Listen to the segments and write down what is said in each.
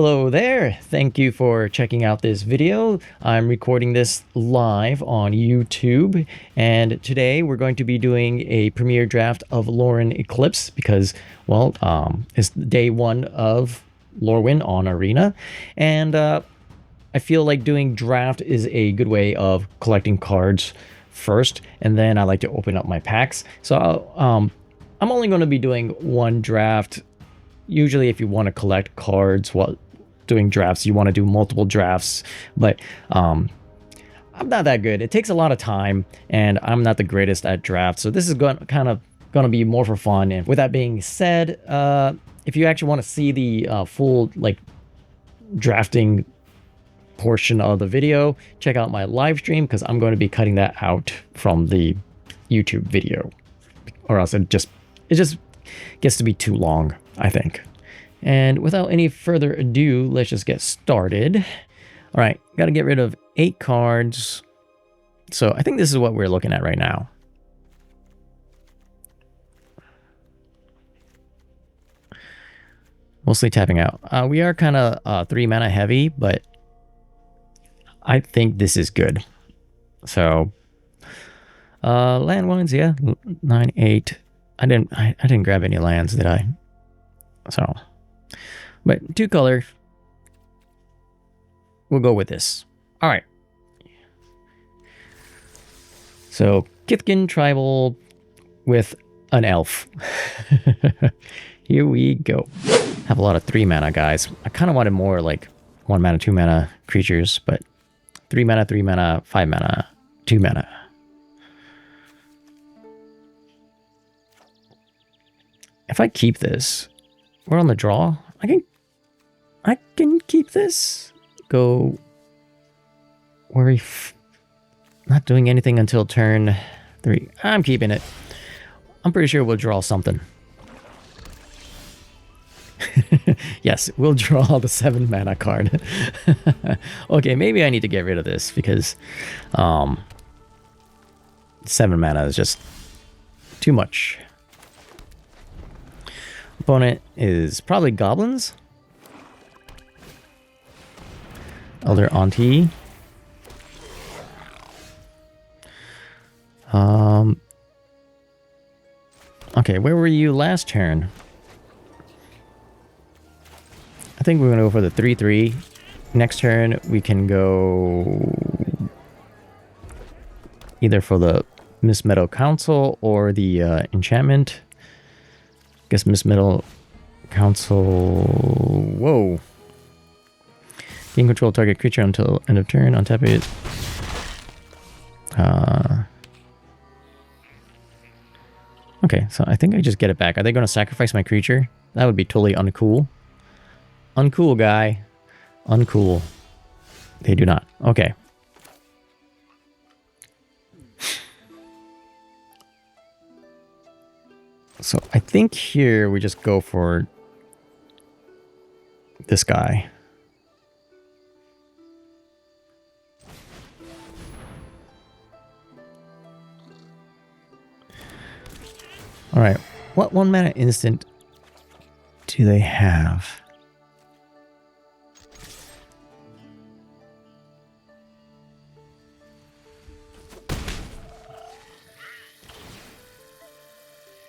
Hello there. Thank you for checking out this video. I'm recording this live on YouTube, and today we're going to be doing a premiere draft of Lorwyn Eclipsed because, well, it's day one of Lorwyn on Arena, and I feel like doing draft is a good way of collecting cards first, and then I like to open up my packs. So I'm only going to be doing one draft. Usually if you want to collect cards while doing drafts, you want to do multiple drafts, but I'm not that good. It takes a lot of time, and I'm not the greatest at drafts, so this is going to be more for fun. And with that being said, if you actually want to see the full drafting portion of the video, check out my live stream, because I'm going to be cutting that out from the YouTube video, or else it just gets to be too long, I think. And without any further ado, let's just get started. All right, got to get rid of 8 cards. So I think this is what we're looking at right now. Mostly tapping out. We are kind of 3 mana heavy, but I think this is good. So land ones, yeah, 9, 8. I didn't grab any lands, did I? So, but 2 color, we'll go with this. All right. So Kithkins tribal with an elf. Here we go. Have a lot of 3 mana guys. I kind of wanted more like 1 mana, 2 mana creatures, but 3 mana, 3 mana, 5 mana, 2 mana. If I keep this, we're on the draw. I can keep this. Go worry. Not doing anything until turn 3. I'm keeping it. I'm pretty sure we'll draw something. Yes, we'll draw the 7 mana card. Okay, maybe I need to get rid of this because 7 mana is just too much. Opponent is probably goblins. Elder Auntie. Okay, where were you last turn? I think we're gonna go for the 3/3. Next turn we can go either for the Miss Meadow Council or the enchantment. Guess Miss Meadow Council. Whoa. Gain control target creature until end of turn. Untap it. Okay, so I think I just get it back. Are they going to sacrifice my creature? That would be totally uncool. Uncool, guy. Uncool. They do not. Okay. So I think here we just go for this guy. All right. What 1 mana instant do they have?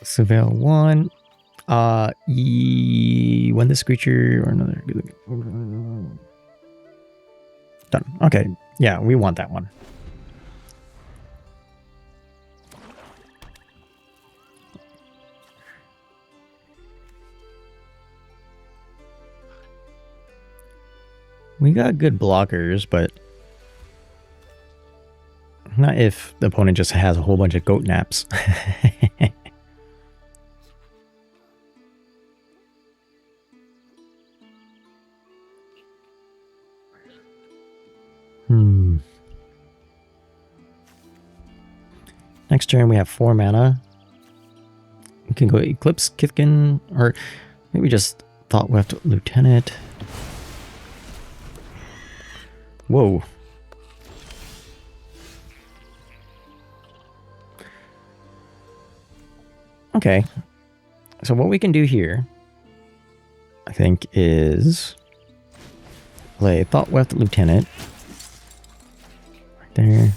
Surveil 1. When this creature or another. Done. Okay. Yeah, we want that one. We got good blockers, but not if the opponent just has a whole bunch of goat naps. Next turn we have 4 mana. We can go Eclipse, Kithkins, or maybe just thought we have to Lieutenant. Whoa. Okay. So what we can do here, I think, is play Thoughtweft Lieutenant. Right there.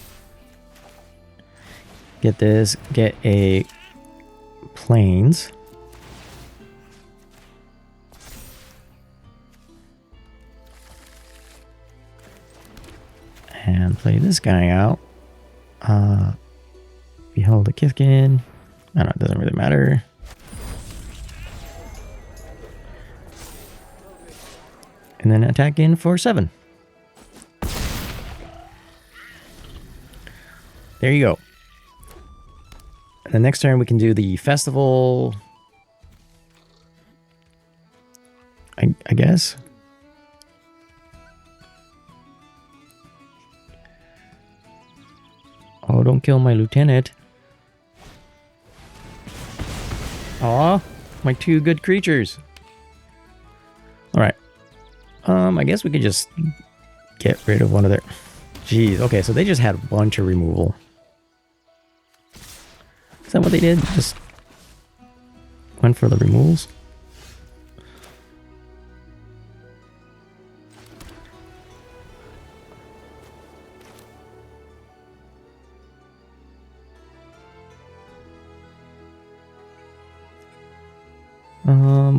Get this. Get a Plains. And play this guy out. Behold the Kithkin. I don't know, it doesn't really matter. And then attack in for 7. There you go. And the next turn we can do the festival. I guess. Oh, don't kill my lieutenant. Aw, my 2 good creatures. Alright. I guess we could just get rid of one of their... Jeez, okay, so they just had a bunch of removal. Is that what they did? Just went for the removals?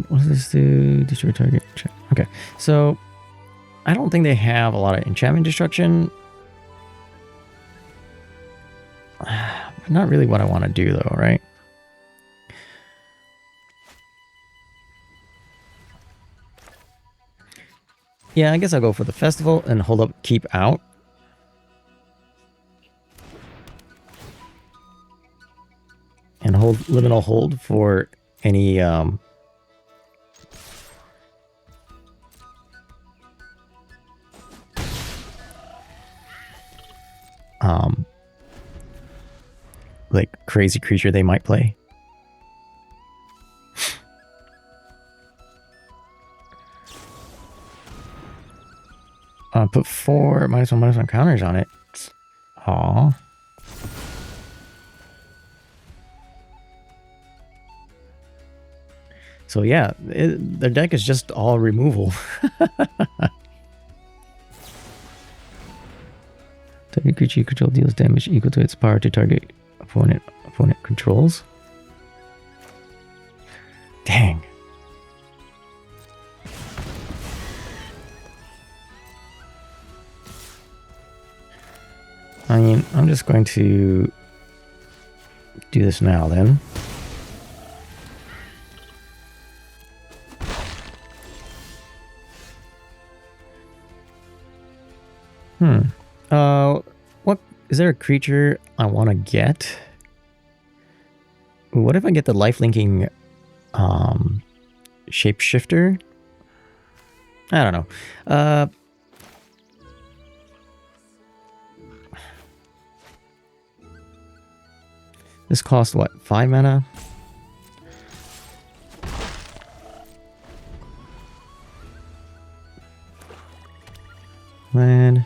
What does this do? Destroy target. Check. Okay, so I don't think they have a lot of enchantment destruction. Not really what I want to do though, right? Yeah, I guess I'll go for the festival and hold up keep out. And hold liminal hold for any like crazy creature they might play. Put 4 -1/-1 counters on it. Aww. So yeah, their deck is just all removal. Target creature you control deals damage equal to its power to target opponent controls. Dang. I mean, I'm just going to do this now then. What is there a creature I want to get? What if I get the life-linking shapeshifter? I don't know. This costs what? 5 mana? Land.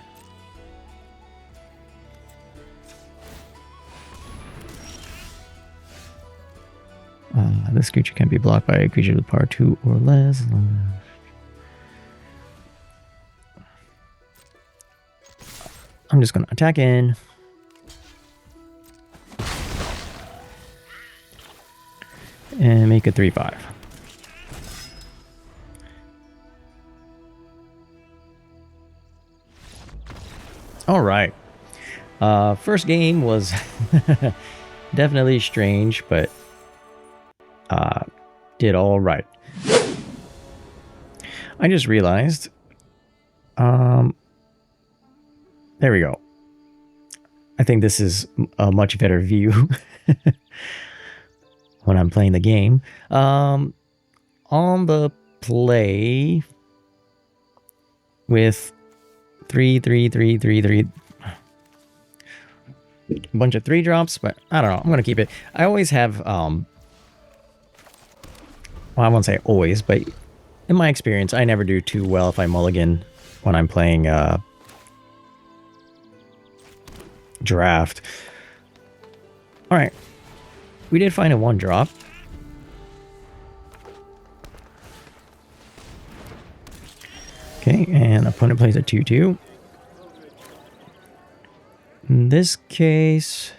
This creature can be blocked by a creature with power 2 or less. I'm just going to attack in. And make it 3/5. All right. First game was definitely strange, but did all right. I just realized, there we go. I think this is a much better view when I'm playing the game. On the play with 3, 3, 3, 3, 3. A bunch of 3 drops, but I don't know. I'm gonna keep it. I always have well, I won't say always, but in my experience, I never do too well if I mulligan when I'm playing draft. All right, we did find a 1 drop. Okay, and opponent plays a 2/2. In this case,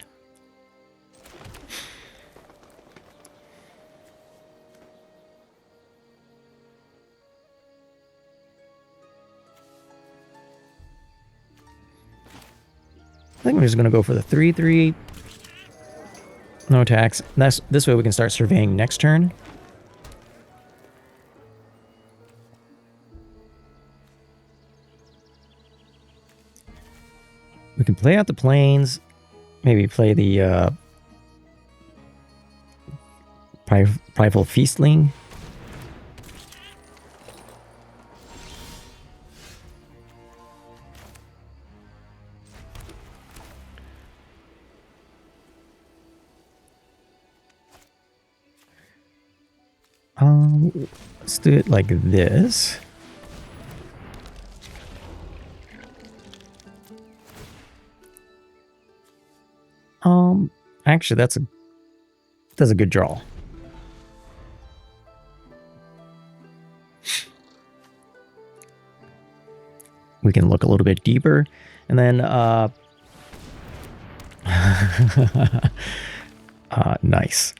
I think we're just going to go for the 3/3. No attacks. This way we can start surveying next turn. We can play out the plains. Maybe play the Prideful Feastling. Let's do it like this. Actually, that's a good draw. We can look a little bit deeper, and then nice.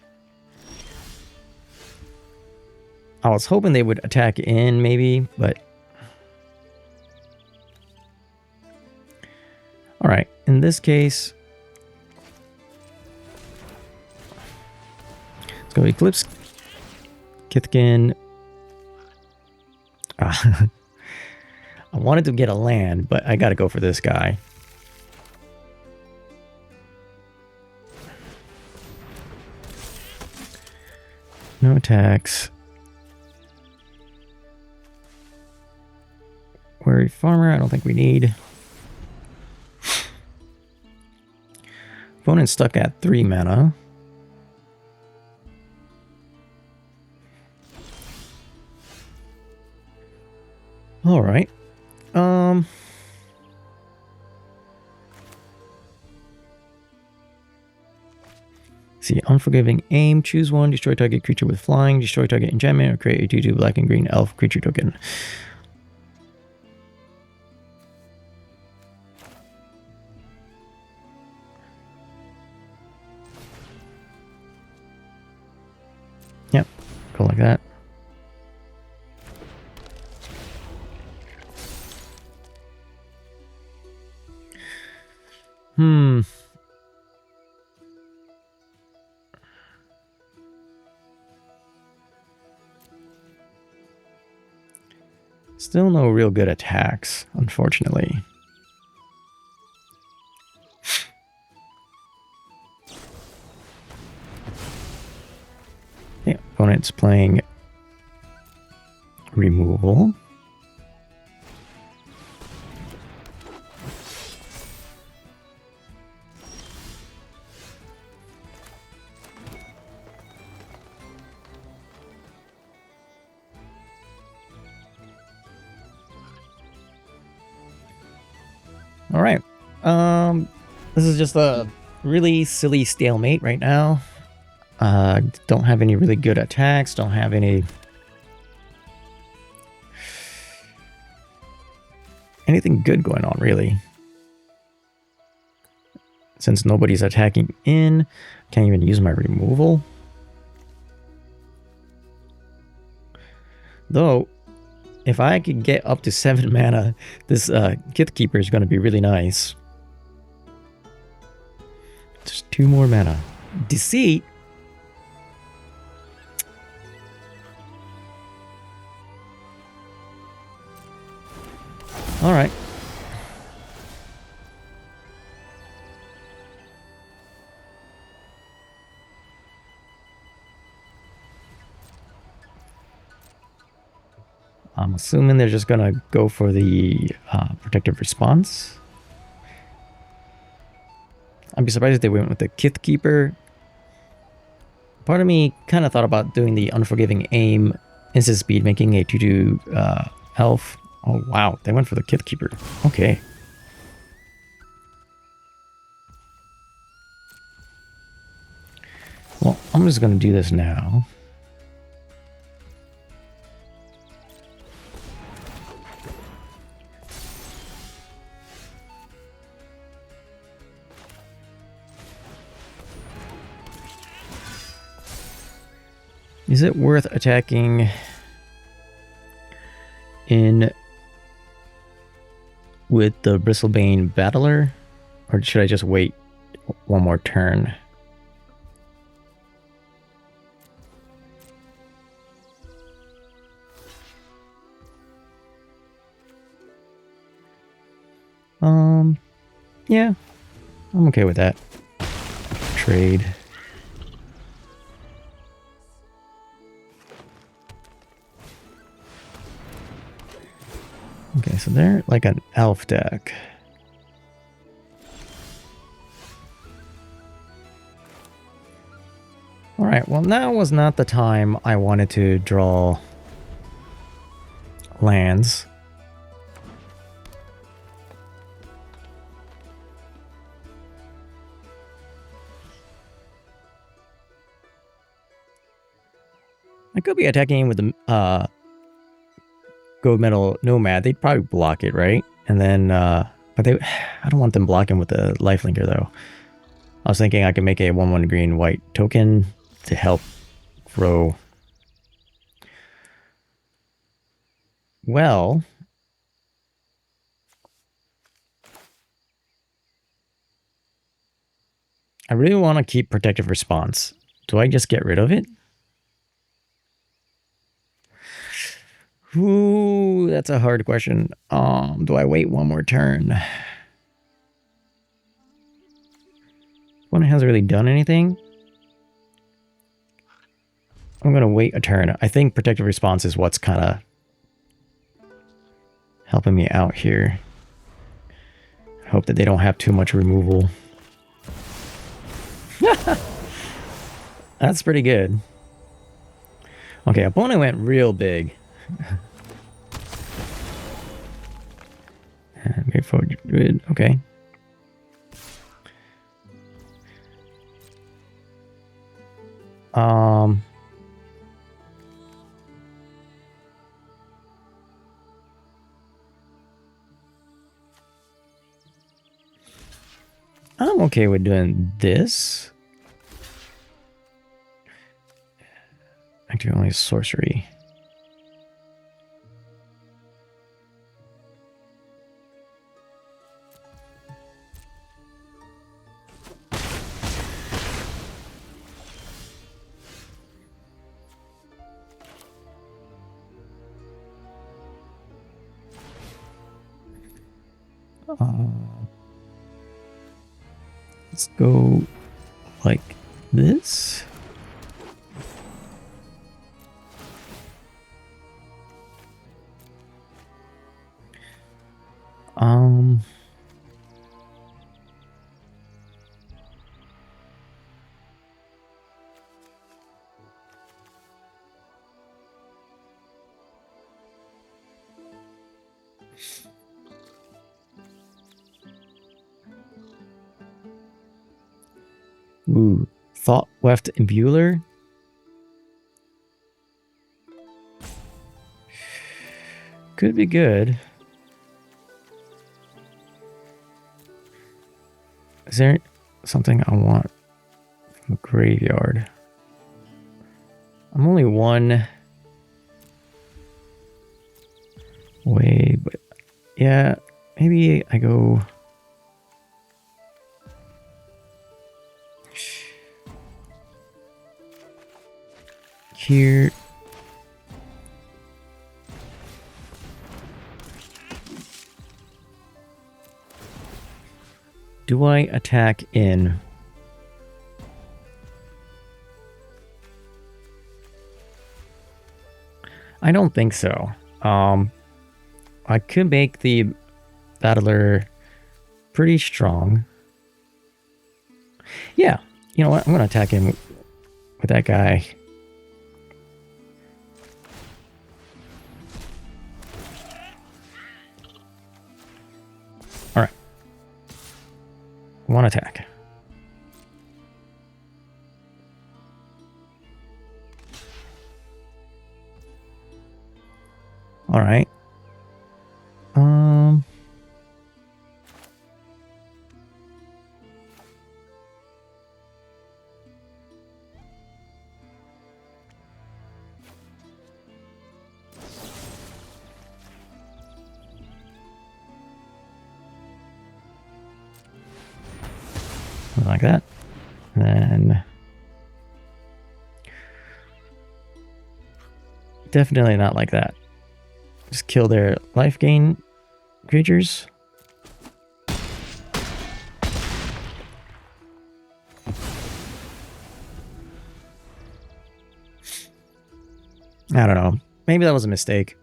I was hoping they would attack in, maybe, but all right. In this case, let's go Eclipse, Kithkin. I wanted to get a land, but I got to go for this guy. No attacks. Worried Farmer, I don't think we need. Opponent's stuck at 3 mana. All right. See, Unforgiving Aim. Choose one. Destroy target creature with flying. Destroy target enchantment, or create a 2/2 black and green elf creature token. Yep, go like that. Still no real good attacks, unfortunately. Yeah, opponent's playing removal. All right. This is just a really silly stalemate right now. Don't have any really good attacks. Don't have anything good going on, really. Since nobody's attacking in, can't even use my removal. Though, if I could get up to 7 mana, this Kithkeeper is going to be really nice. Just 2 more mana. Deceit. All right. I'm assuming they're just going to go for the protective response. I'd be surprised if they went with the Kithkeeper. Part of me kind of thought about doing the Unforgiving Aim, instant speed, making a 2/2 elf. Oh, wow. They went for the Kithkeeper. Okay. Well, I'm just going to do this now. Is it worth attacking in with the Bristlebane Battler? Or should I just wait one more turn? Yeah, I'm okay with that. Trade. Okay, so they're like an elf deck. Alright, well now was not the time I wanted to draw lands. I could be attacking with the Gold Metal Nomad. They'd probably block it, right? And then, but they, I don't want them blocking with the Lifelinker though. I was thinking I could make a 1/1 green white token to help grow. Well, I really want to keep Protective Response. Do I just get rid of it? Ooh, that's a hard question. Do I wait one more turn? One hasn't really done anything. I'm gonna wait a turn. I think Protective Response is what's kind of helping me out here. Hope that they don't have too much removal. That's pretty good. Okay, opponent went real big. And wait for Druid. Okay. I'm okay with doing this. Actually, only sorcery. Let's go like this. Ooh, Thought Weft Imbuler. Could be good. Is there something I want from the graveyard? I'm only one away, but yeah, maybe I go here. Do I attack in? I don't think so. I could make the Battler pretty strong. Yeah, you know what? I'm going to attack him with that guy. All right. One attack. All right. something like that. And then definitely not like that. Just kill their life gain creatures. I don't know. Maybe that was a mistake.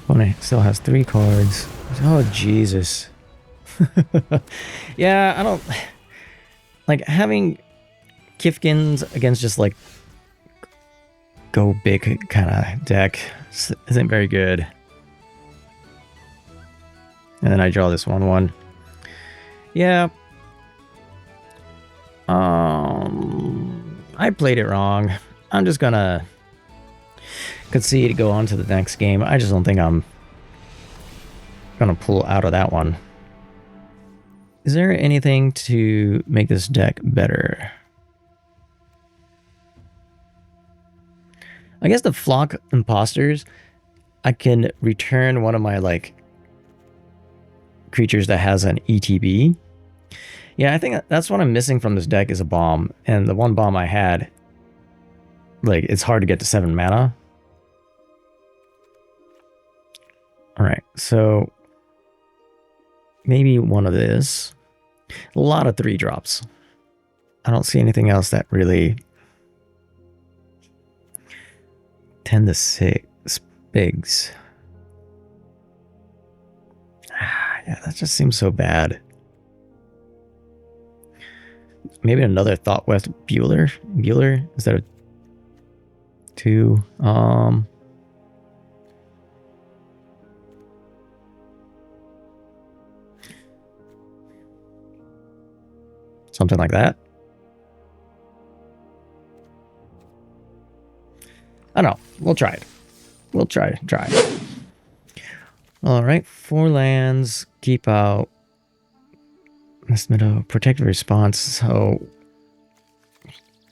Opponent still has 3 cards. Oh, Jesus. Yeah, I don't... Like, having Kithkins against just, like, go big kind of deck isn't very good. And then I draw this 1/1. Yeah. I played it wrong. I'm just gonna concede to go on to the next game. I just don't think I'm gonna pull out of that one. Is there anything to make this deck better? I guess the Flock Imposters, I can return one of my, like, creatures that has an ETB. Yeah, I think that's what I'm missing from this deck is a bomb. And the one bomb I had, like, it's hard to get to 7 mana. Alright, so maybe one of this. A lot of 3-drops. I don't see anything else that really... 10 to 6 bigs. Yeah, that just seems so bad. Maybe another Thought West Bueller? Bueller? Is that a 2? Something like that. I don't know. We'll try it. We'll try it. Alright, 4 lands. Keep out. This middle protective response, so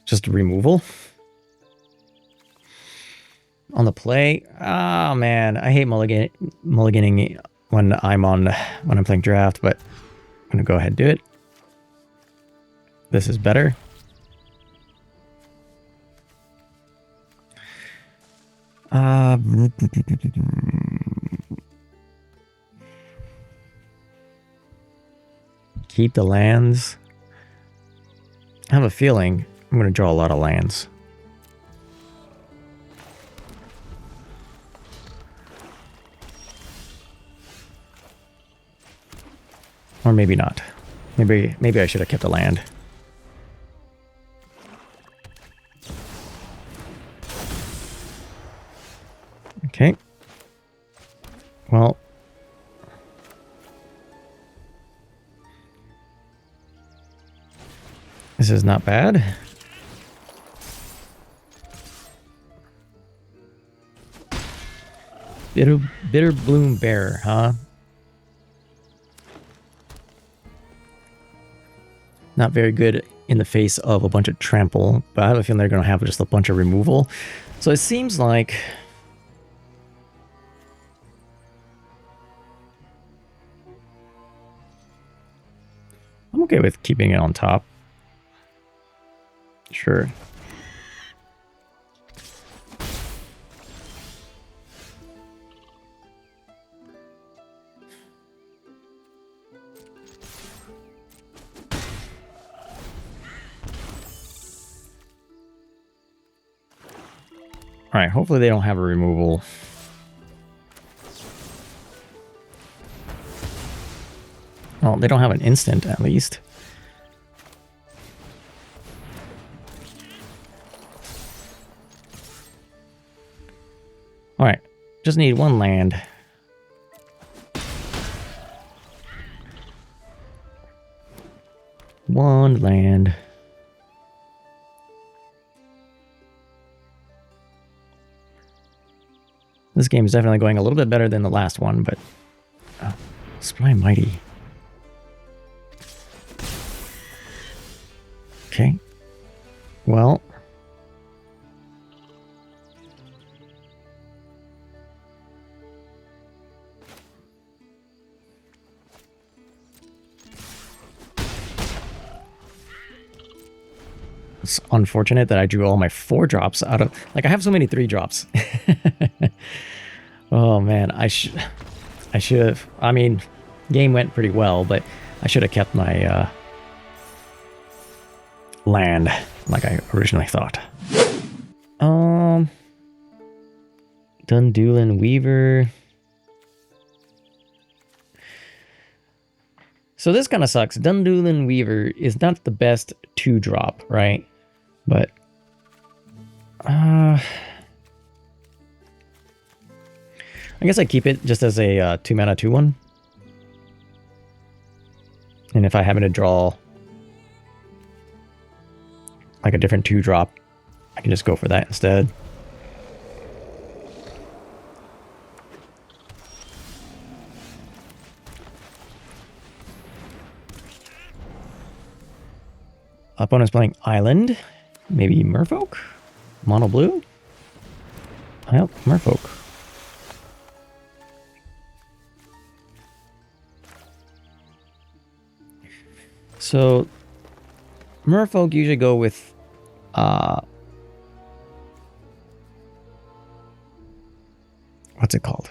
just removal. On the play. Oh man, I hate mulliganing when I'm playing draft, but I'm gonna go ahead and do it. This is better. Keep the lands. I have a feeling I'm going to draw a lot of lands. Or maybe not. Maybe I should have kept a land. Okay. Well, this is not bad. Bitter Bloom Bear, huh? Not very good in the face of a bunch of trample, but I have a feeling they're going to have just a bunch of removal. So it seems like... I'm okay with keeping it on top. Sure. All right, hopefully they don't have a removal. Well, they don't have an instant, at least. All right, just need 1 land. One land. This game is definitely going a little bit better than the last one, but... Spry Mighty. Okay. Well, it's unfortunate that I drew all my 4-drops out of... Like, I have so many 3-drops. Oh, man. I should have... I mean, game went pretty well, but I should have kept my land like I originally thought. Dundulin Weaver. So this kind of sucks. Dundulin Weaver is not the best 2-drop, right? But I guess I keep it just as a 2-mana 2/1. And if I happen to draw like a different 2-drop, I can just go for that instead. Opponent's playing Island. Maybe Merfolk? Mono blue? Yep, Merfolk. So, Merfolk usually go with what's it called?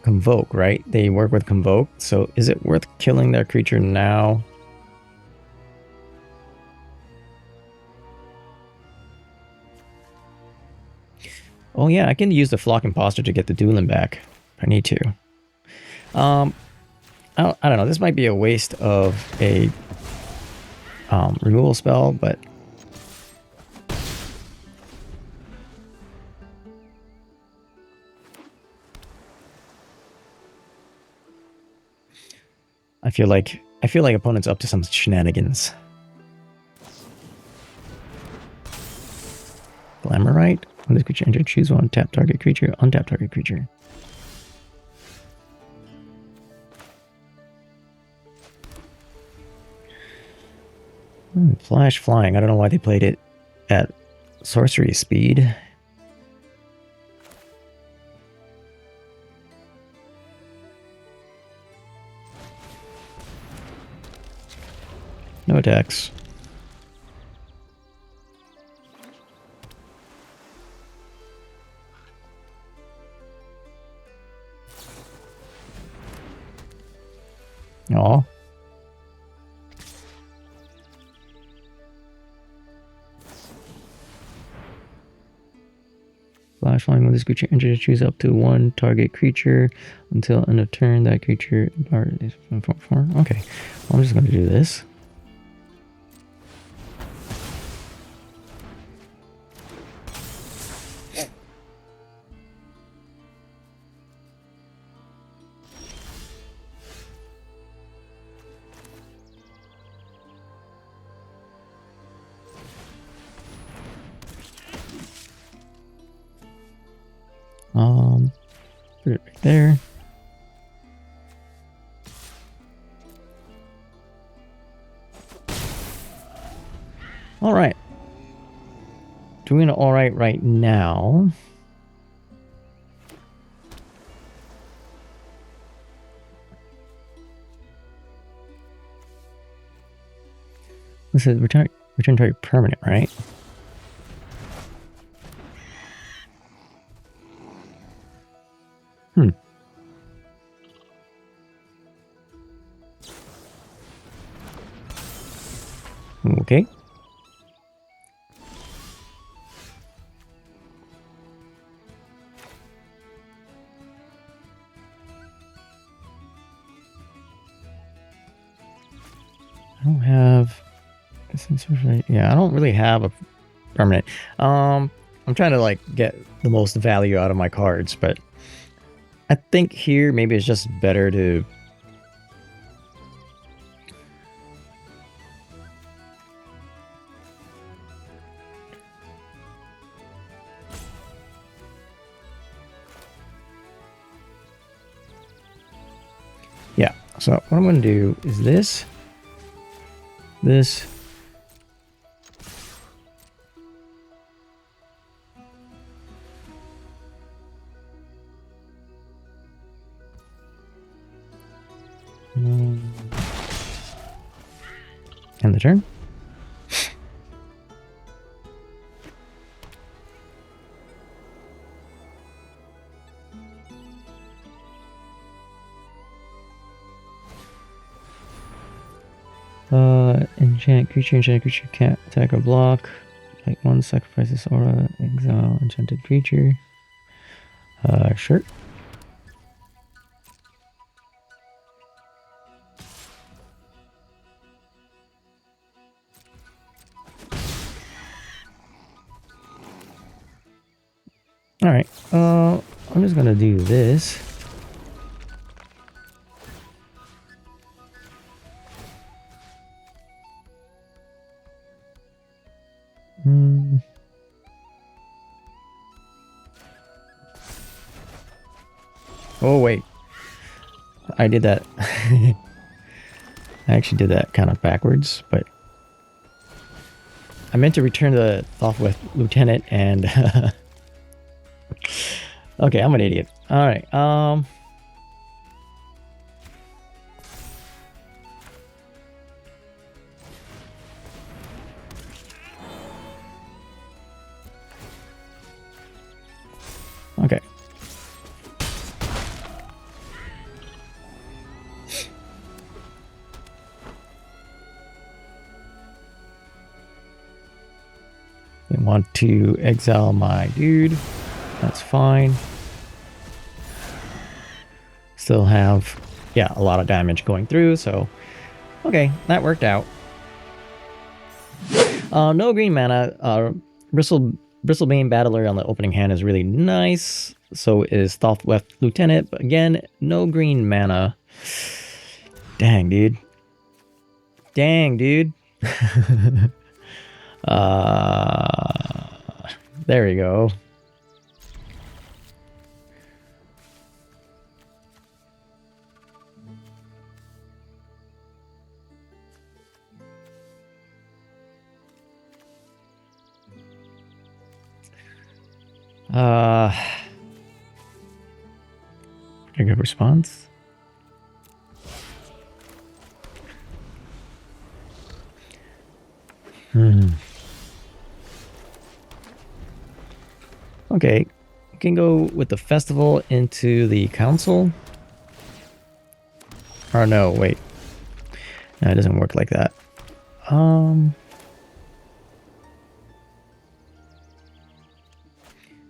Convoke, right? They work with Convoke. So is it worth killing their creature now? Oh yeah, I can use the Flock Imposter to get the Duelin back if I need to. I don't know. This might be a waste of a removal spell, but I feel like opponent's up to some shenanigans. Glamourite? When this creature enters, choose one, tap target creature, untap target creature. Flash Flying. I don't know why they played it at sorcery speed. No attacks. Aw. Flash Flying. When this creature enters, choose up to one target creature until end of turn. That creature is from 4. Okay, well, I'm just going to do this. Put it right there. All right. Doing all right now. This is return target permanent, right? Okay. I don't have... Yeah, I don't really have a permanent. I'm trying to like get the most value out of my cards, but I think here maybe it's just better to So what I'm going to do is this. End the turn. Enchant creature can't attack or block. Like one, sacrifice this aura, exile enchanted creature. Sure. Alright, I'm just gonna do this. Oh, wait. I did that. I actually did that kind of backwards, but I meant to return the Thothweth Lieutenant and okay, I'm an idiot. Alright, okay. I want to exile my dude. That's fine. Still have, yeah, a lot of damage going through, so okay, that worked out. No green mana. Bristlebane Battler on the opening hand is really nice. So is Thothweth Lieutenant, but again, no green mana. Dang, dude. Dang, dude. There we go. A good response. Okay, you can go with the festival into the council. Or no, wait. No, it doesn't work like that.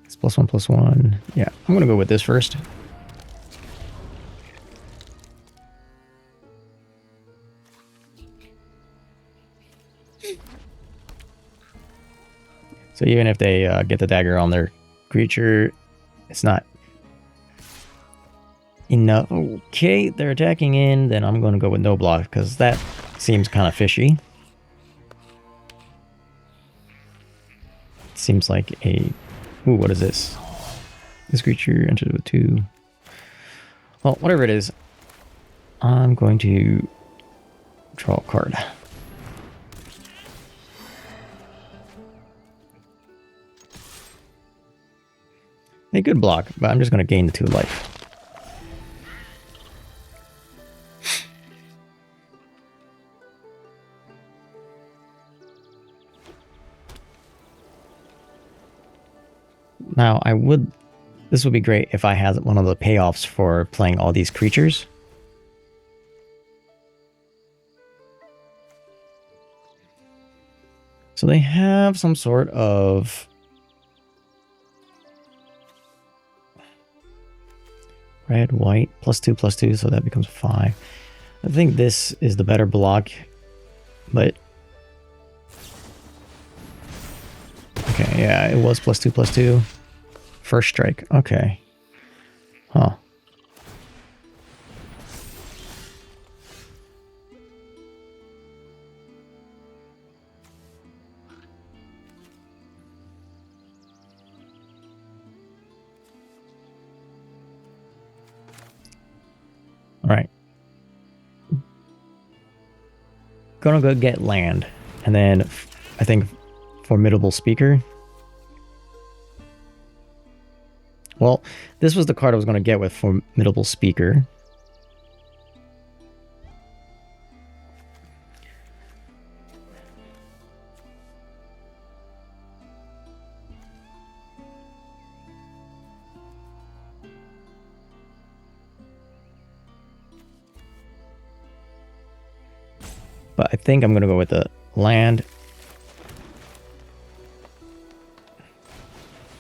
It's +1/+1. Yeah, I'm gonna go with this first. So even if they get the dagger on their creature, it's not enough. Okay, they're attacking in, then I'm going to go with no block, because that seems kind of fishy. Seems like a... Ooh, what is this? This creature enters with 2. Well, whatever it is, I'm going to draw a card. They could block, but I'm just going to gain the 2 life. Now, this would be great if I had one of the payoffs for playing all these creatures. So they have some sort of red, white, +2/+2, so that becomes 5. I think this is the better block, but okay, yeah, it was +2/+2. First strike, okay. Huh. All right. gonna go get land. And then I think Formidable Speaker. Well, this was the card I was gonna get with Formidable Speaker. But I think I'm going to go with the land.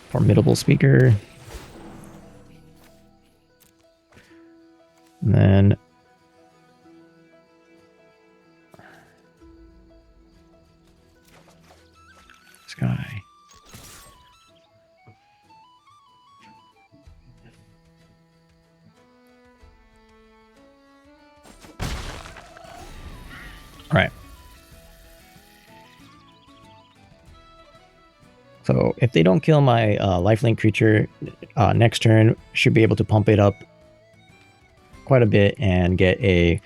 Formidable Speaker. And then Sky. All right. So if they don't kill my lifelink creature next turn, should be able to pump it up quite a bit and get a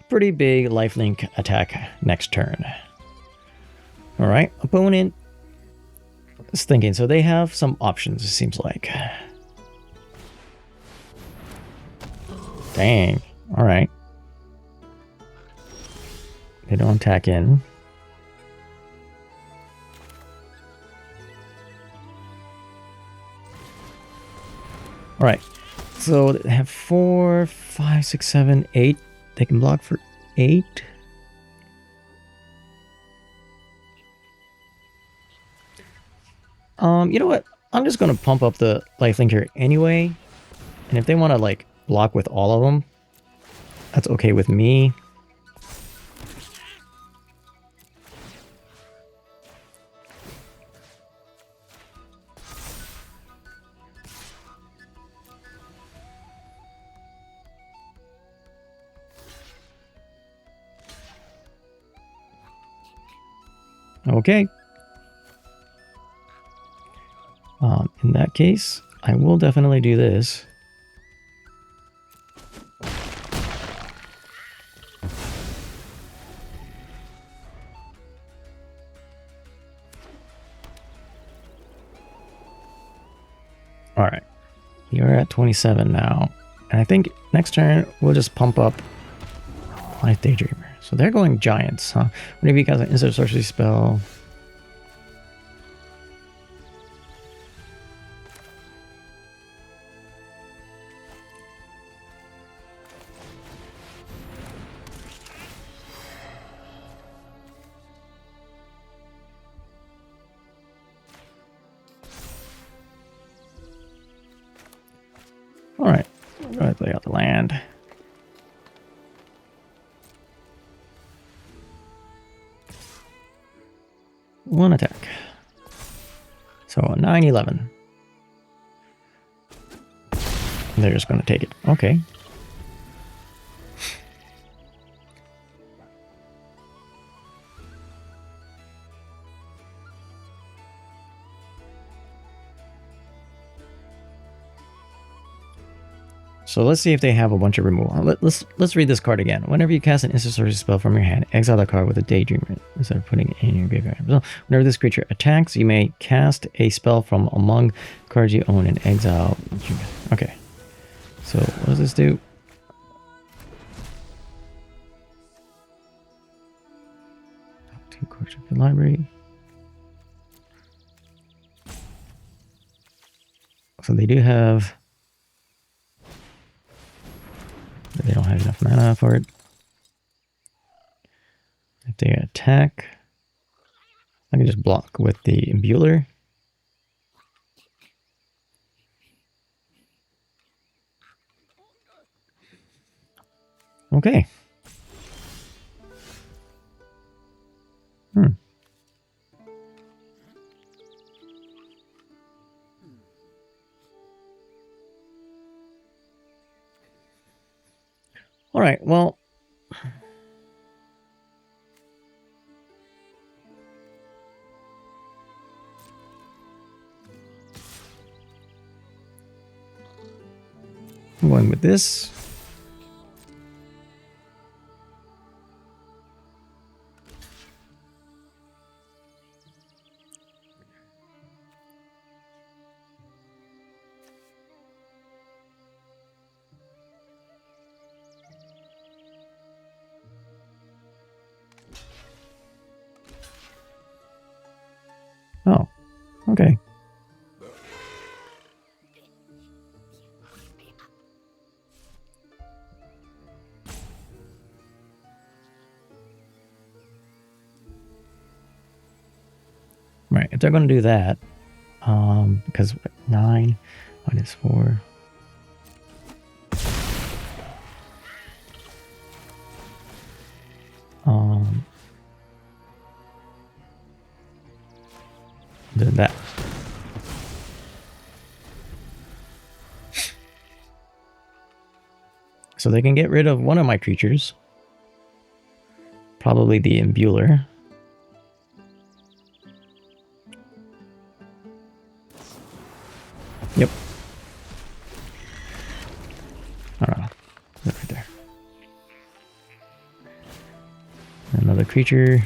pretty big lifelink attack next turn. All right, opponent is thinking. So they have some options, it seems like. Dang. All right. They don't attack in. All right. So they have 4, 5, 6, 7, 8. They can block for 8. You know what? I'm just gonna pump up the lifelink here anyway. And if they want to like block with all of them, that's okay with me. Okay. In that case, I will definitely do this. All right. You're at 27 now. And I think next turn, we'll just pump up Life Daydreamer. So they're going Giants, huh? Whenever you guys an instant sorcery spell. All right, I'm going to play out the land. One attack. So 9-11. They're just going to take it. Okay. So let's see if they have a bunch of removal. Let's read this card again. Whenever you cast an instant sorcery spell from your hand, exile that card with a Daydreamer instead of putting it in your graveyard. So whenever this creature attacks, you may cast a spell from among cards you own and exile. Okay. So what does this do? Top 2 cards of your library. So they do have... But they don't have enough mana for it. If they attack, I can just block with the Imbuler. Okay. All right, well, I'm going with this. Okay. Right, if they're going to do that, because 9 minus 4. Do that. So they can get rid of one of my creatures. Probably the Imbuler. Yep. I don't know. Right there. Another creature.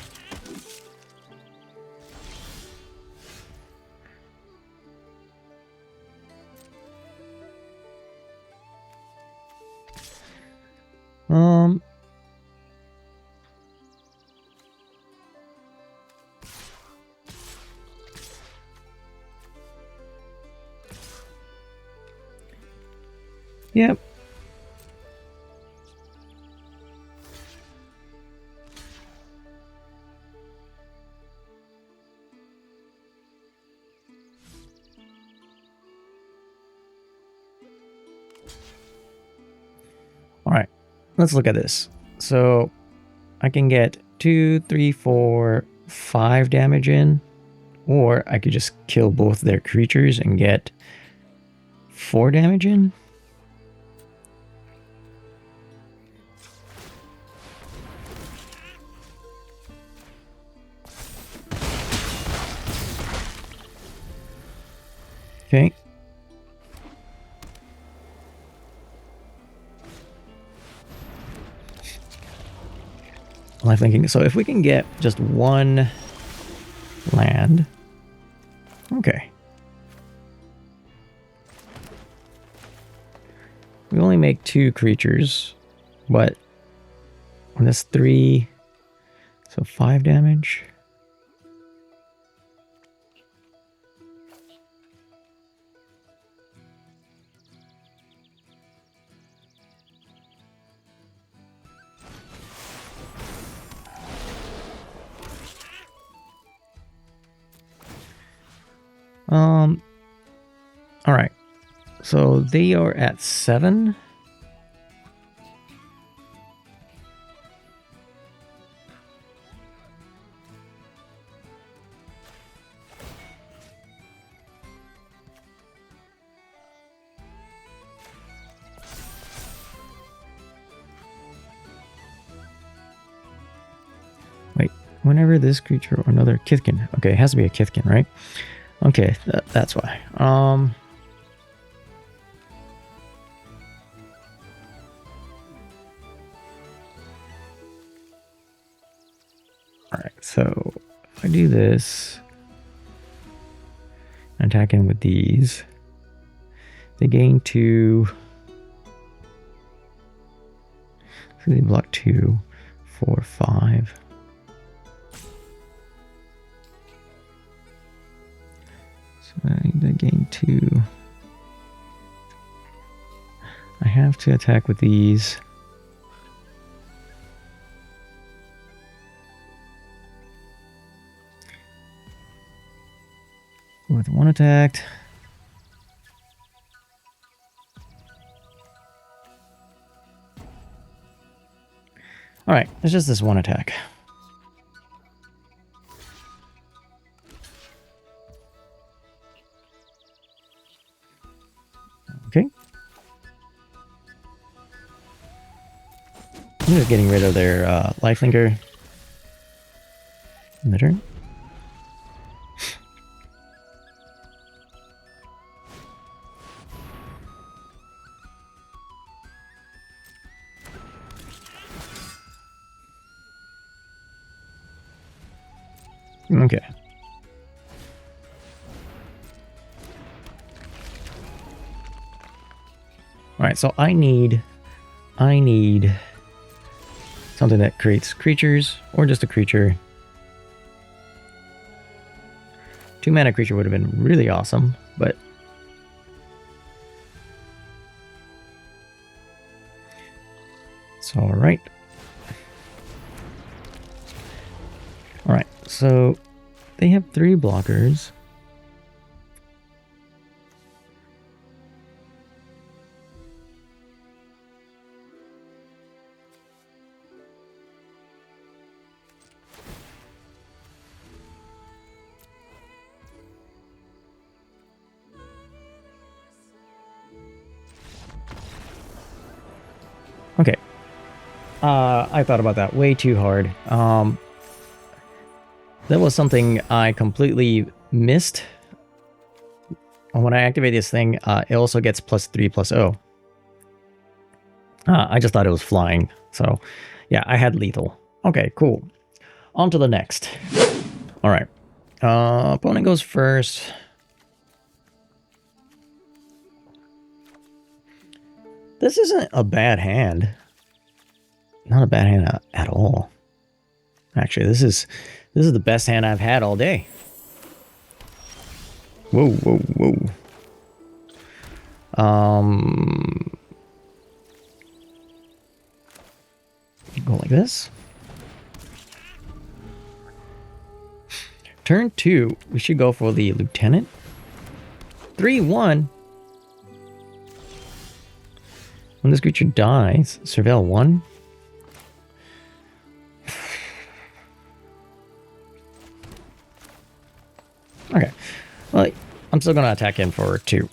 Yep. All right, let's look at this. So I can get 2, 3, 4, 5 damage in, or I could just kill both their creatures and get 4 damage in. Okay. Life linking. So if we can get just 1 land. Okay. We only make 2 creatures, but when that's 3, so 5 damage. All right. So they are at 7. Wait, whenever this creature or another Kithkin. Okay, it has to be a Kithkin, right? Okay, that's why. Alright, so if I do this, attack him with these, they gain 2. So they block 2, 4, 5. So they gain 2. I have to attack with these. With 1 attacked. Alright, it's just this 1 attack. Okay. I'm just getting rid of their lifelinker in the turn. Okay. All right, so I need something that creates creatures or just a creature 2-mana creature would have been really awesome, but it's all right. All right, so they have 3 blockers. Okay. I thought about that way too hard. That was something I completely missed. When I activate this thing, it also gets +3/+0. I just thought it was flying. So, yeah, I had lethal. Okay, cool. On to the next. All right. Opponent goes first. This isn't a bad hand. Not a bad hand at all. Actually, this is the best hand I've had all day. Whoa, whoa, whoa. Go like this. Turn 2, we should go for the Lieutenant. 3/1. When this creature dies, surveil 1. Okay. Well, I'm still going to attack in for 2.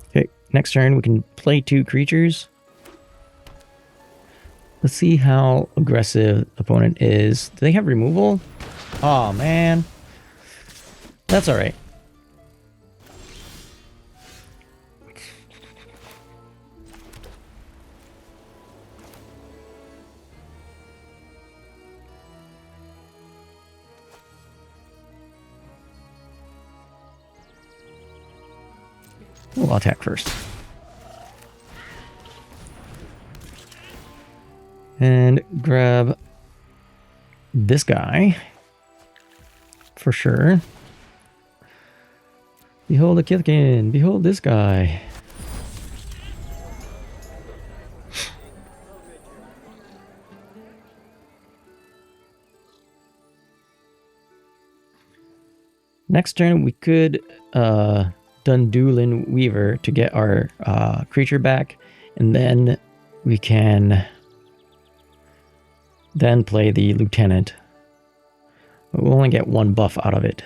Okay, next turn we can play 2 creatures. Let's see how aggressive the opponent is. Do they have removal? Oh, man. That's alright. We'll attack first. And grab this guy. For sure. Behold a Kithkin. Behold this guy. Next turn we could Dundulin Weaver to get our creature back, and then we can then play the Lieutenant. We'll only get 1 buff out of it.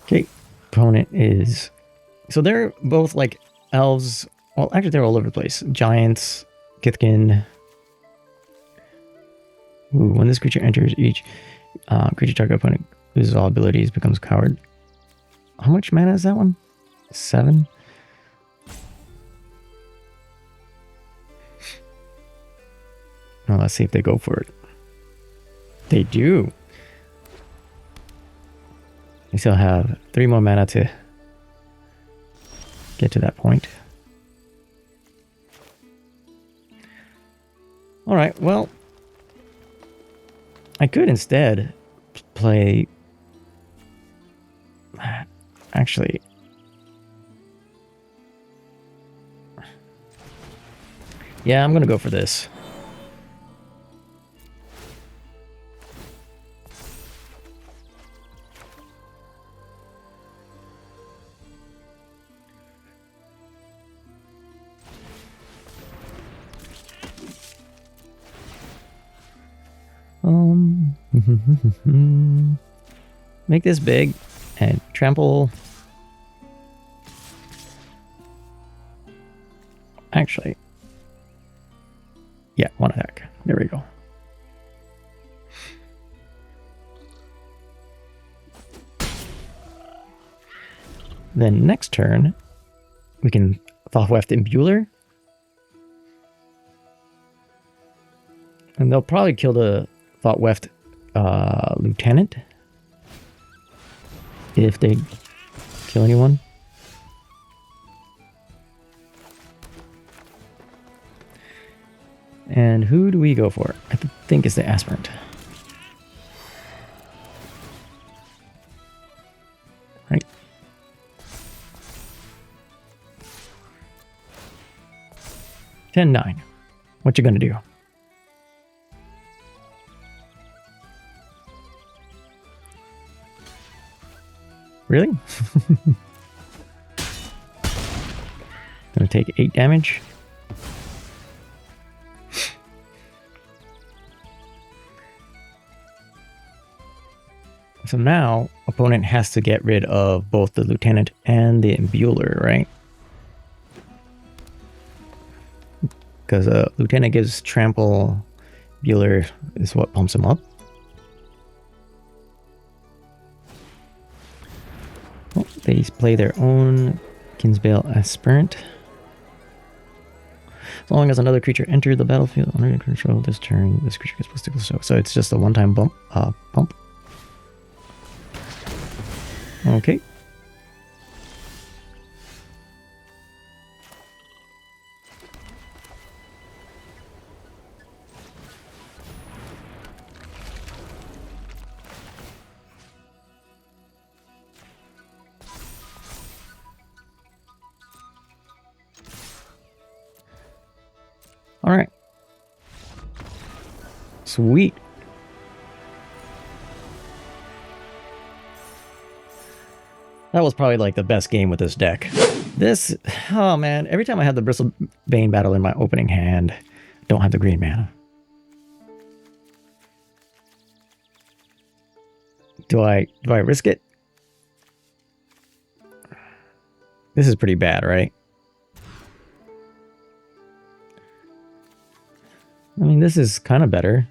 Okay, opponent is... So they're both like elves. Well, actually they're all over the place. Giants, Kithkin. Ooh, when this creature enters each creature target opponent loses all abilities, becomes coward. How much mana is that one? 7? Now let's see if they go for it. They do. We still have 3 more mana to get to that point. Alright, well, I could instead play... Actually... Yeah, I'm gonna go for this. Make this big and trample. Actually, yeah, 1 attack. There we go. Then next turn, we can Thoughtweft Imbuler. And they'll probably kill the Thoughtweft Lieutenant. If they kill anyone. And who do we go for? I think it's the aspirant. Right. $10-9. What you gonna do? Really? Gonna take 8 damage. So now, opponent has to get rid of both the lieutenant and the imbuer, right? Because lieutenant gives trample, imbuer is what pumps him up. Oh, they play their own Kinsbale Aspirant. As long as another creature enters the battlefield under your control this turn, this creature gets +2/+2. So it's just a one-time pump. Okay. All right. Sweet. That was probably like the best game with this deck. This, oh man, every time I have the Bristlebane battle in my opening hand, don't have the green mana. Do I risk it? This is pretty bad, right? I mean, this is kind of better.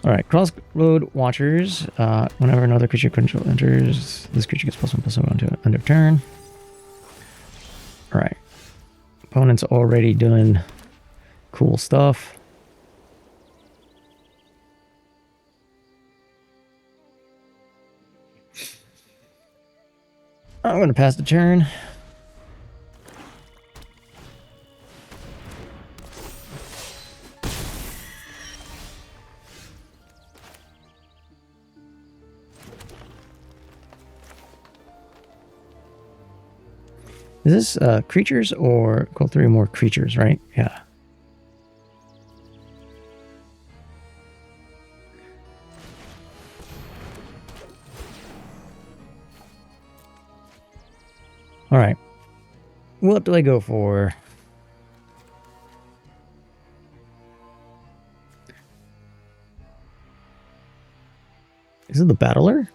All right, Crossroad Watchers. Whenever another creature control enters, this creature gets +1/+1 until end of turn. All right, opponent's already doing cool stuff. I'm going to pass the turn. Is this creatures or call 3 or more creatures, right? Yeah. All right. What do I go for? Is it the Battler?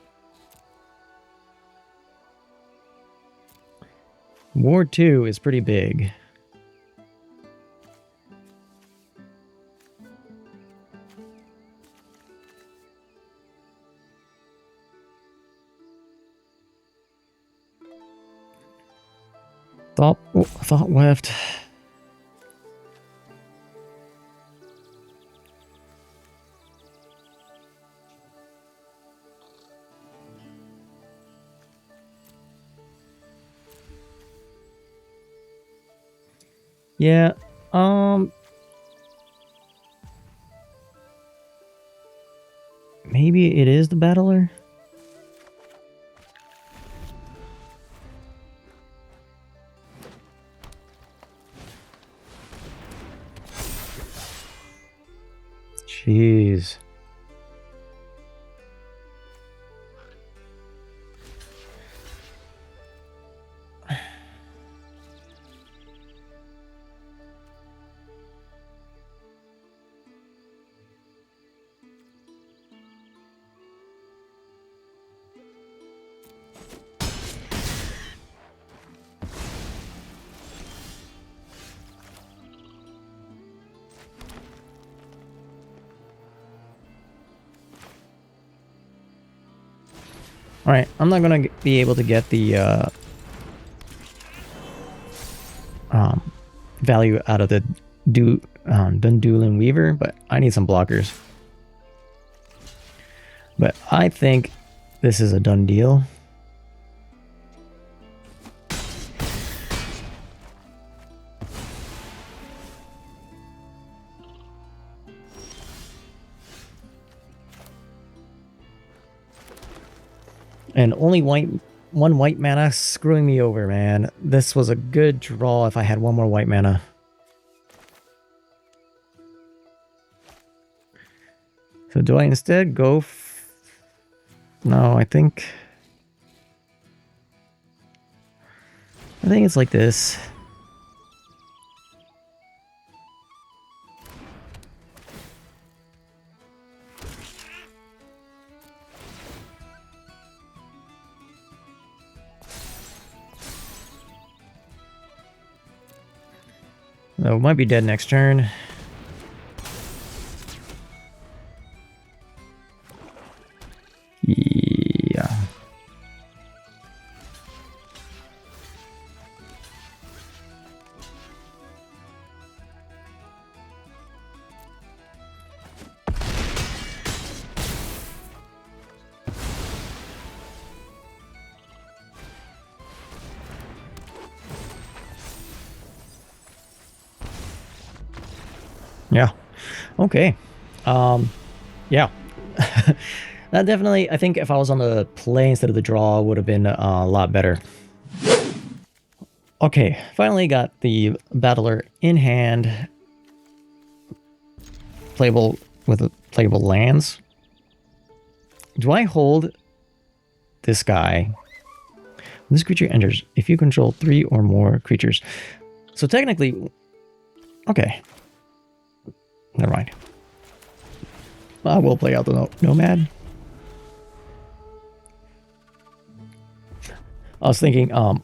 War 2 is pretty big. Thought left. Yeah, maybe it is the Battler. Jeez. All right, I'm not gonna be able to get the value out of the Dundulin Weaver, but I need some blockers. But I think this is a done deal. And only one white mana screwing me over, man. This was a good draw if I had one more white mana. So do I instead go... No, I think it's like this. No, it might be dead next turn. Yeah. Yeah. Okay. Yeah. That definitely, I think if I was on the play instead of the draw, would have been a lot better. Okay, finally got the Battler in hand. Playable with playable lands. Do I hold this guy? When this creature enters, if you control 3 or more creatures. So technically, okay. Never mind. I will play out the Nomad. I was thinking, I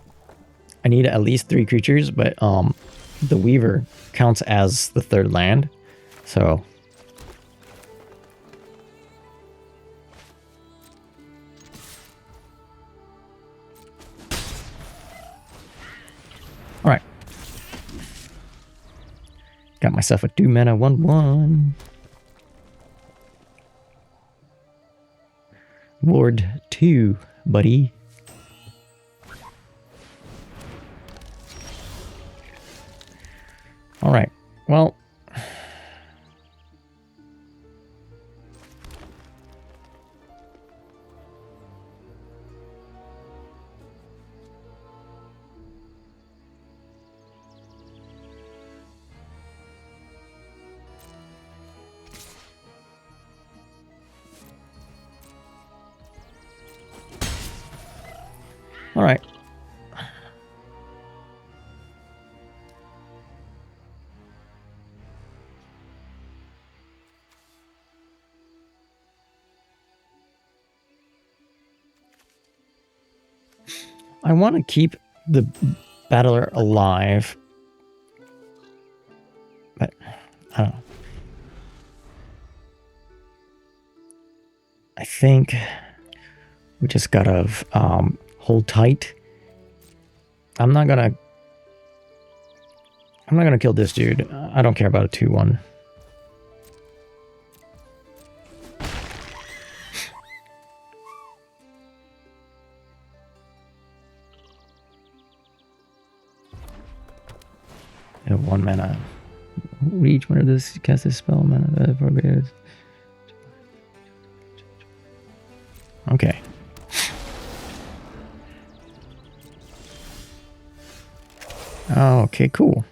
need at least 3 creatures, but the Weaver counts as the 3rd land, so. All right. Got myself a 2 mana 1/1. Ward 2, buddy. All right. Well, all right. I want to keep the Battler alive, but I don't know. I think we just gotta hold tight. I'm not gonna kill this dude. I don't care about a 2/1. And 1 mana. Reach whenever this cast this spell mana appropriate. Okay. Oh, okay, cool.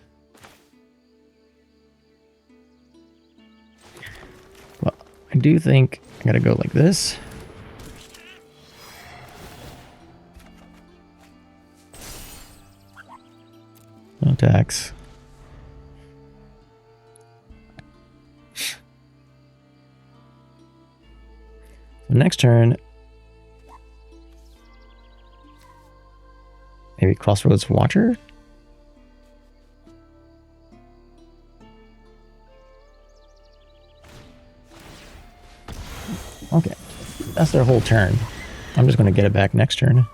Well, I do think I gotta go like this. Attacks. Next turn, maybe Crossroads Watcher? Okay, that's their whole turn. I'm just going to get it back next turn.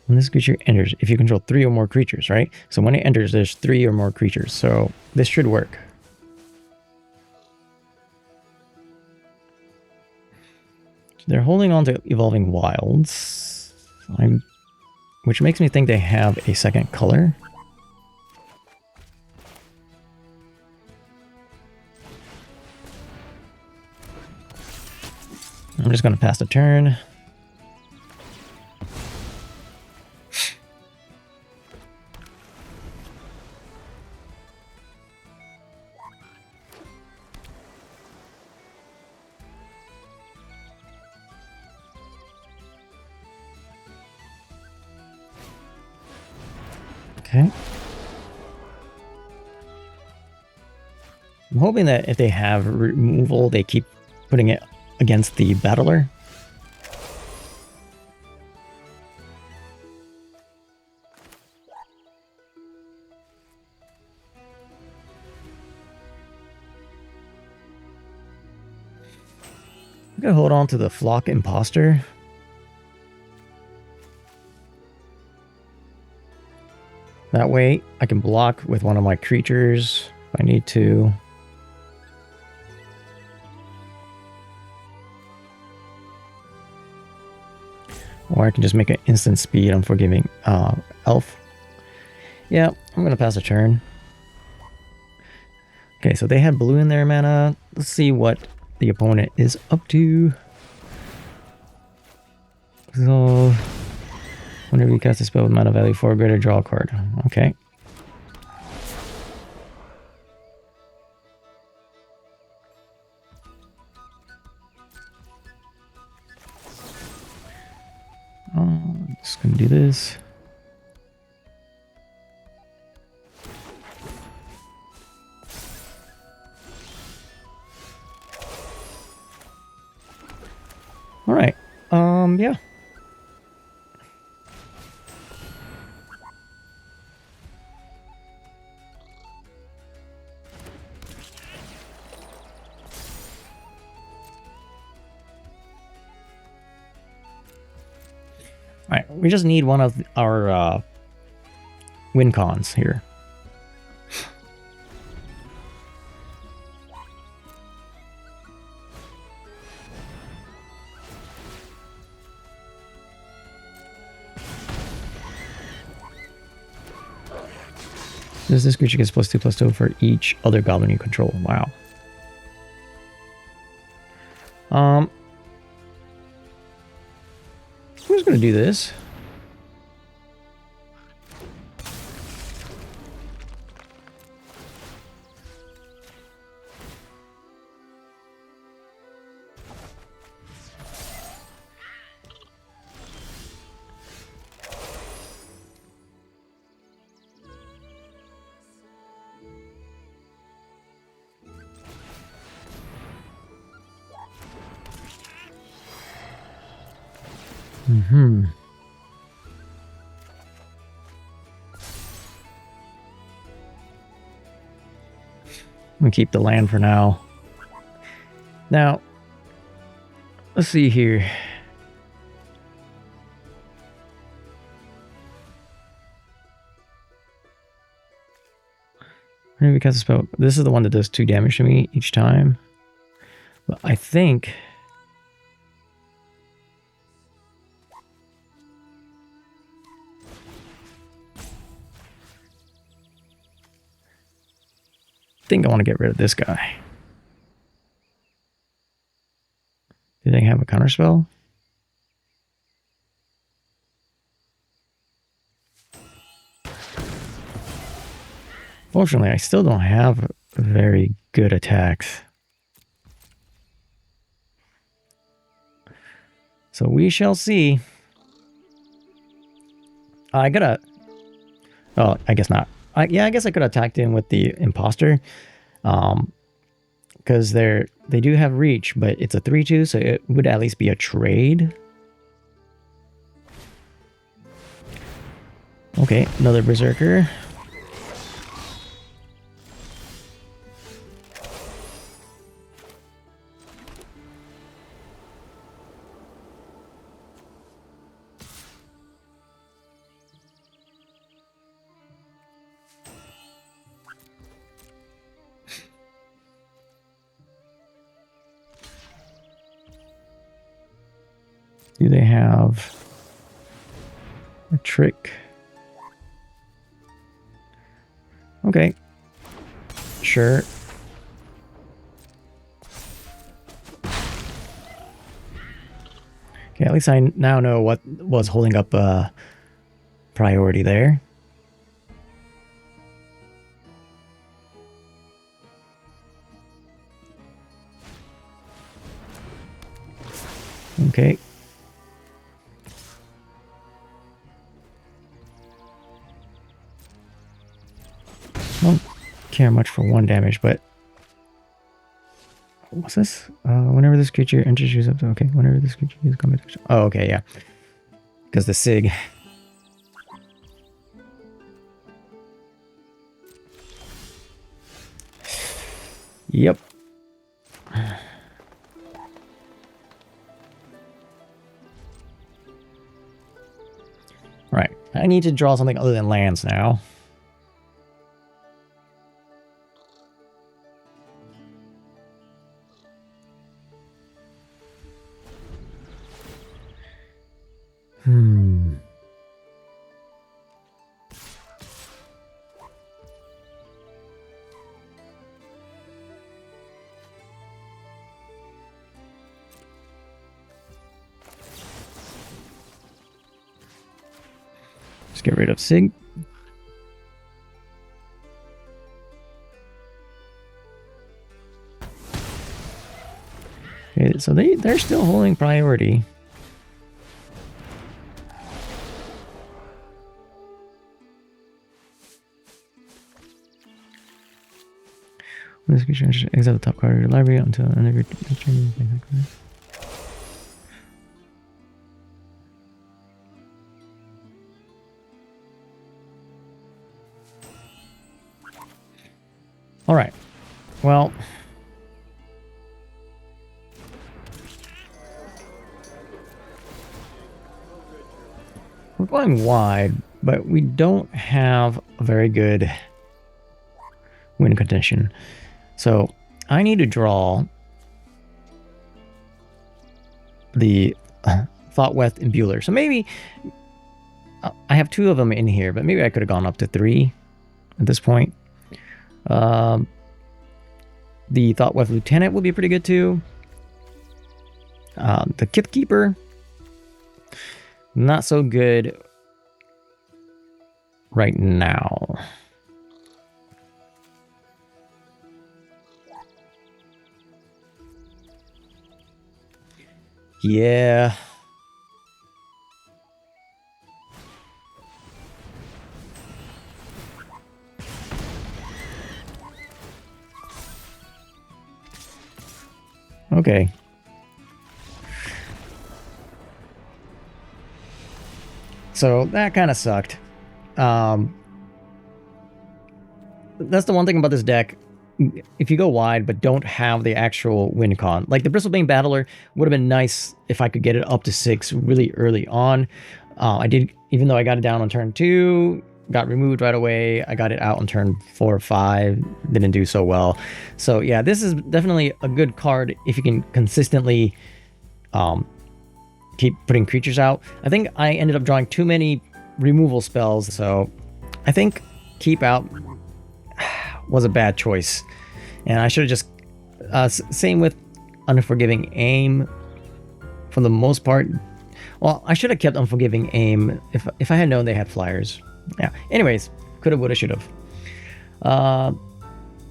When this creature enters, if you control 3 or more creatures, right? So when it enters, there's 3 or more creatures. So this should work. So they're holding on to Evolving Wilds, which makes me think they have a second color. I'm just going to pass the turn. Okay. I'm hoping that if they have removal, they keep putting it against the battler. I'm gonna hold on to the Flock Imposter. That way I can block with one of my creatures if I need to. Or I can just make an instant speed Unforgiving Elf. Yeah, I'm going to pass a turn. Okay, so they had blue in their mana. Let's see what the opponent is up to. So, whenever you cast a spell with mana value 4 or greater, draw a card. Okay. Just gonna do this. All right. Yeah. All right, we just need one of our win cons here. This creature gets +2/+2 for each other goblin you control. Wow. I'm just gonna do this. I'm gonna keep the land for now. Now, let's see here. Maybe because spell. This is the one that does 2 damage to me each time. But I think I want to get rid of this guy. Do they have a counter spell? Fortunately, I still don't have very good attacks. So we shall see. I gotta... Oh, I guess not. Yeah, I guess I could have attacked him with the Imposter. Because they do have reach, but it's a 3/2, so it would at least be a trade. Okay, another Berserker. Do they have a trick? Okay. Sure. Okay, at least I now know what was holding up priority there. Okay. Don't care much for 1 damage, but what's this? Whenever this creature enters you up to okay, whenever this creature uses combat action. Oh, okay, yeah. Because the SIG. Yep. Right. I need to draw something other than lands now. Let's get rid of SIG. Okay, so they're still holding priority. When this creature exile the top card of your library until end of your turn. All right. Well, we're going wide, but we don't have a very good win condition. So I need to draw the Thoughtweth and Bueller. So maybe I have 2 of them in here, but maybe I could have gone up to 3 at this point. The Thoughtweth Lieutenant will be pretty good too. The Kithkeeper, not so good right now. Yeah. Okay. So that kind of sucked. That's the one thing about this deck. If you go wide but don't have the actual win con, like the Bristlebane Battler would have been nice if I could get it up to 6 really early on. I did, even though I got it down on turn 2, got removed right away. I got it out on turn 4 or 5, didn't do so well. So yeah, this is definitely a good card if you can consistently keep putting creatures out. I think I ended up drawing too many removal spells, so I think keep out was a bad choice. And I should have just... same with Unforgiving Aim for the most part. Well, I should have kept Unforgiving Aim if I had known they had flyers. Yeah. Anyways, coulda, woulda, shoulda.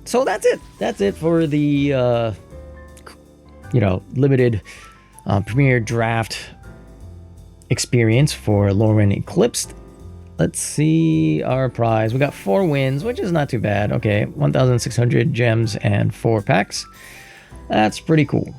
So that's it. That's it for the limited Premier Draft experience for Lorwyn Eclipsed. Let's see our prize. We got 4 wins, which is not too bad. Okay, 1,600 gems and 4 packs. That's pretty cool.